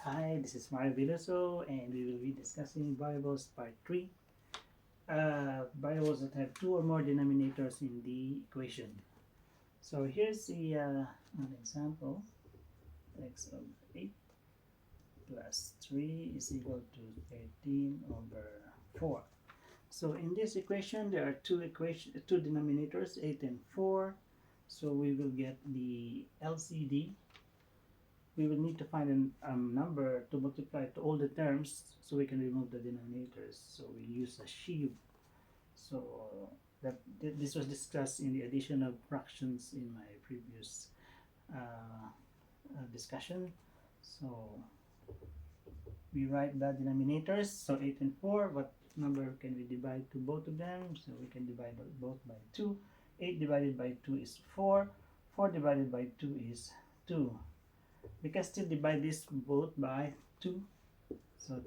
Hi, this is Mario Veloso, and we will be discussing variables part 3. Variables that have two or more denominators in the equation. So here's an example. X over 8 plus 3 is equal to 13 over 4. So in this equation, there are two denominators, 8 and 4. So we will get the LCD. We will need to find a number to multiply to all the terms so we can remove the denominators. So we use a sieve. So this was discussed in the addition of fractions in my previous discussion. So we write the denominators. So 8 and 4, what number can we divide to both of them? So we can divide both by 2. 8 divided by 2 is 4. 4 divided by 2 is 2. We can still divide this both by 2. So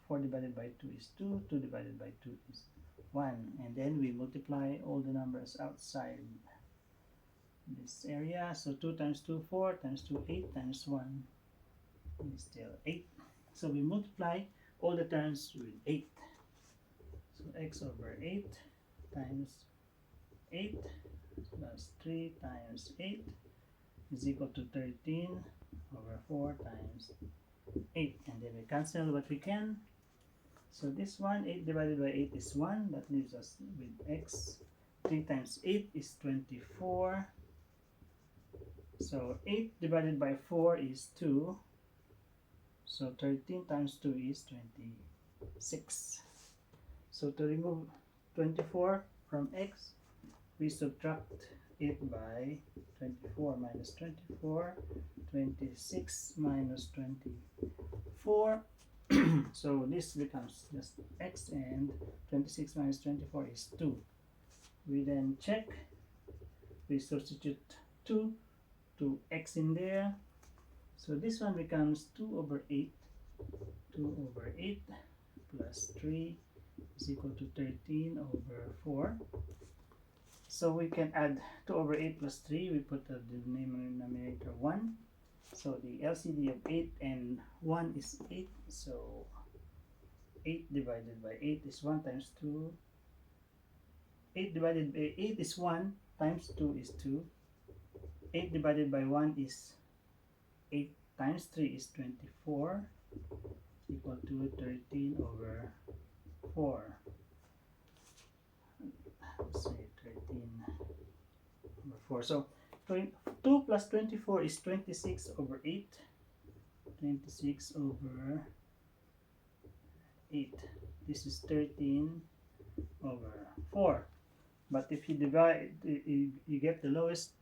4 divided by 2 is 2. 2 divided by 2 is 1. And then we multiply all the numbers outside this area. So 2 times 2, 4 times 2, 8 times 1 is still 8. So we multiply all the terms with 8. So x over 8 times 8 plus 3 times 8 is equal to 13 over 4 times 8. And then we cancel what we can. So this one, 8 divided by 8 is 1. That leaves us with x. 3 times 8 is 24. So 8 divided by 4 is 2. So 13 times 2 is 26. So to remove 24 from x, we subtract it by 24 minus 24, 26 minus 24. So this becomes just x, and 26 minus 24 is 2. We then check, we substitute 2 to x in there. So this one becomes 2 over 8. 2 over 8 plus 3 is equal to 13 over 4. So we can add 2 over 8 plus 3. We put the denominator 1. So the LCD of 8 and 1 is 8. So 8 divided by 8 is 1 times 2. 8 divided by 8 is 1 times 2 is 2. 8 divided by 1 is 8 times 3 is 24, equal to 13 over 4. Let's say 13 over 4. So 2 plus 24 is 26 over 8. 26 over 8. This is 13 over 4. But if you divide, you get the lowest,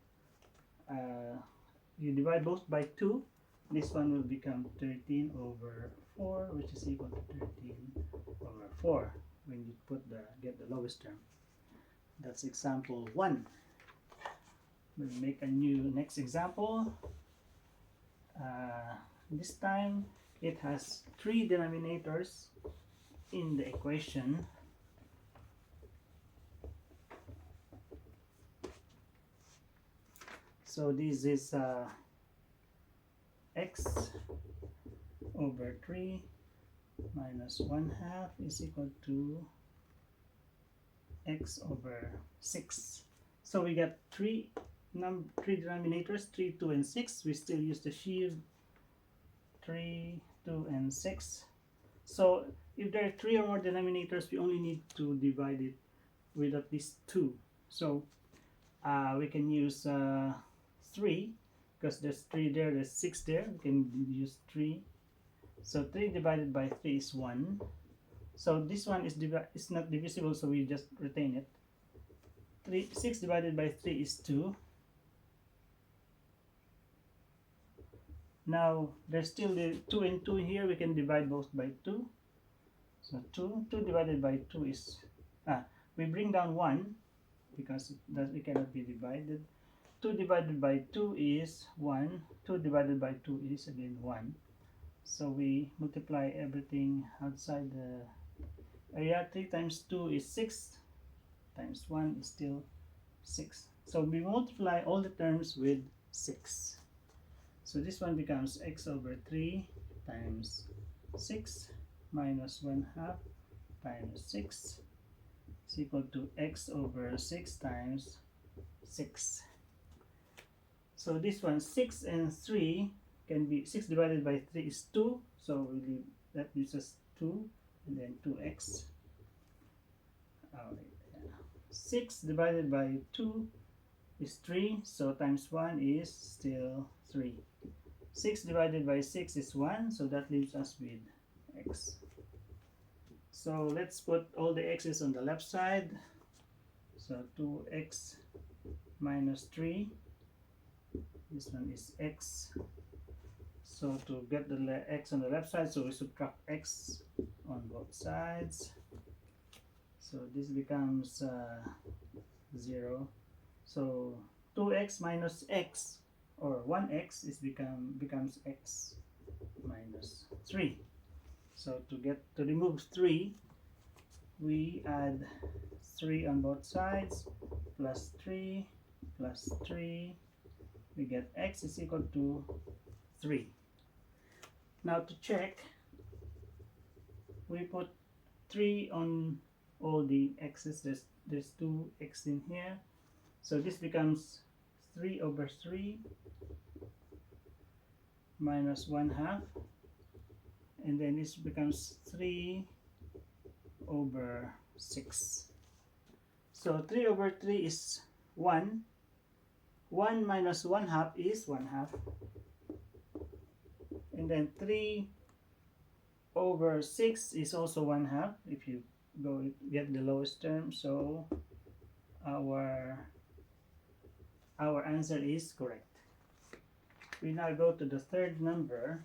you divide both by 2, this one will become 13 over 4, which is equal to 13 over 4 when you get the lowest term. That's example 1. We'll make a new next example. This time it has 3 denominators in the equation. So this is x over 3 minus 1/2 is equal to x over 6. So we got three denominators, 3, 2, and 6. We still use the sieve, 3, 2, and 6. So if there are 3 or more denominators, we only need to divide it with at least 2. So we can use 3, because there's 3 there, there's 6 there. We can use 3. So 3 divided by 3 is 1. So this one is not divisible, so we just retain it. 6 divided by 3 is 2. Now there's still the 2 and 2 here. We can divide both by 2. So 2 divided by 2 is, we bring down 1 because it cannot be divided. 2 divided by 2 is 1. 2 divided by 2 is again 1. So we multiply everything outside the area. 3 times 2 is 6. Times 1 is still 6. So we multiply all the terms with 6. So this one becomes x over 3 times 6 minus 1/2 times 6 is equal to x over 6 times 6. So this one, 6 and 3 can be, 6 divided by 3 is 2, so we leave, that gives us 2 and then 2x. 6 divided by 2 is 3, so times 1 is still 3. 6 divided by 6 is 1, so that leaves us with x. So let's put all the x's on the left side. So 2x minus 3, this one is x. So to get the x on the left side, so we subtract x on both sides. So this becomes 0. So 2x minus x, or 1x, is becomes x minus 3. So to remove 3, we add 3 on both sides, plus 3, plus 3. We get x is equal to 3. Now to check, we put 3 on all the x's. There's 2x in here. So this becomes 3 over 3 minus 1/2. And then this becomes 3 over 6. So 3 over 3 is 1. 1 minus 1/2 is 1/2. And then 3 over 6 is also 1/2 if you go get the lowest term. So our answer is correct. We now go to the third number.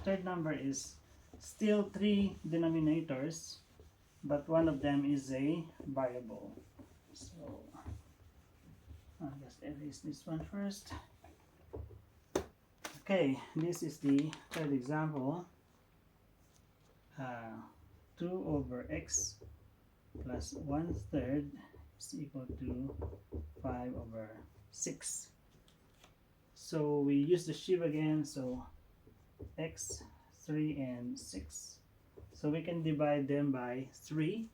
Third number is still 3 denominators, but one of them is a variable. So I'll just erase this one first. Okay, this is the third example. 2 over x plus 1/3 is equal to 5 over 6. So we use the sieve again, so x, 3, and 6. So we can divide them by 3.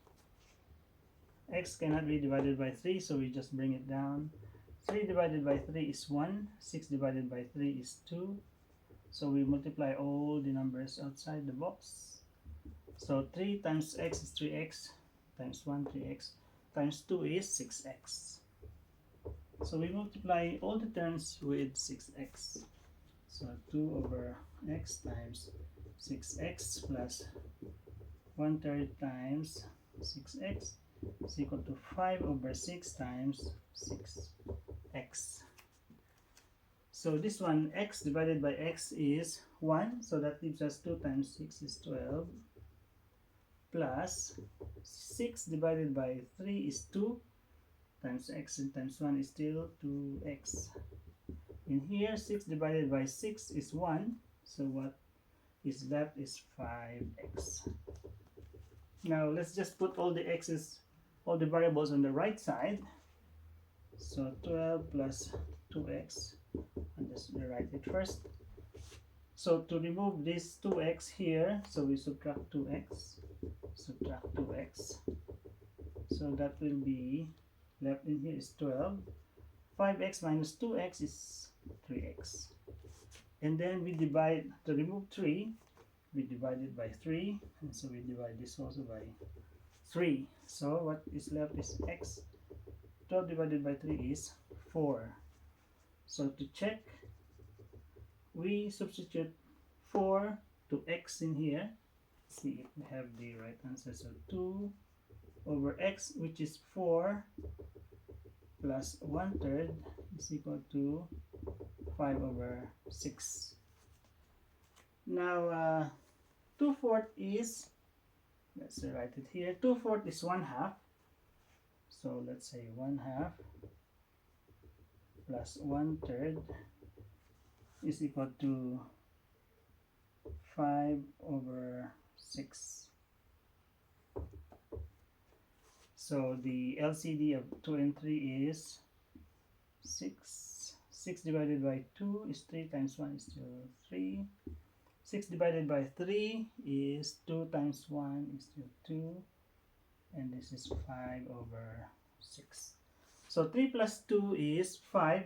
X cannot be divided by 3, so we just bring it down. 3 divided by 3 is 1. 6 divided by 3 is 2. So we multiply all the numbers outside the box. So 3 times x is 3x, times 1, 3x, times 2 is 6x. So we multiply all the terms with 6x. So 2 over x times 6x plus 1/3 times 6x is equal to 5 over 6 times 6x. So this one, x divided by x is 1, so that leaves us 2 times 6 is 12, plus 6 divided by 3 is 2, times x and times 1 is still 2x. In here, 6 divided by 6 is 1, so what is left is 5x. Now let's just put all the x's, all the variables on the right side. So 12 plus 2x, and just rewrite it first. So to remove this 2x here, so we subtract 2x, subtract 2x. So that will be, left in here is 12. 5x minus 2x is 3x. And then we divide, to remove 3, we divide it by 3, and so we divide this also by 3. So what is left is x. 12 divided by 3 is 4. So to check, we substitute 4 to x in here. See if we have the right answer. So 2 over x, which is 4, plus 1/3 is equal to 5 over 6. Now 2/4 is, let's write it here, 2/4 is 1/2. So let's say 1/2 plus 1/3 is equal to 5 over 6. So the LCD of 2 and 3 is 6 6 divided by 2 is 3 times 1 is still 3. 6 divided by 3 is 2 times 1 is still 2. And this is 5 over 6. So 3 plus 2 is 5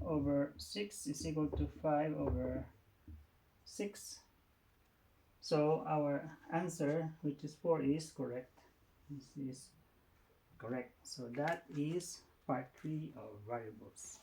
over 6 is equal to 5 over 6. So our answer, which is 4, is correct. This is correct. So that is part 3 of variables.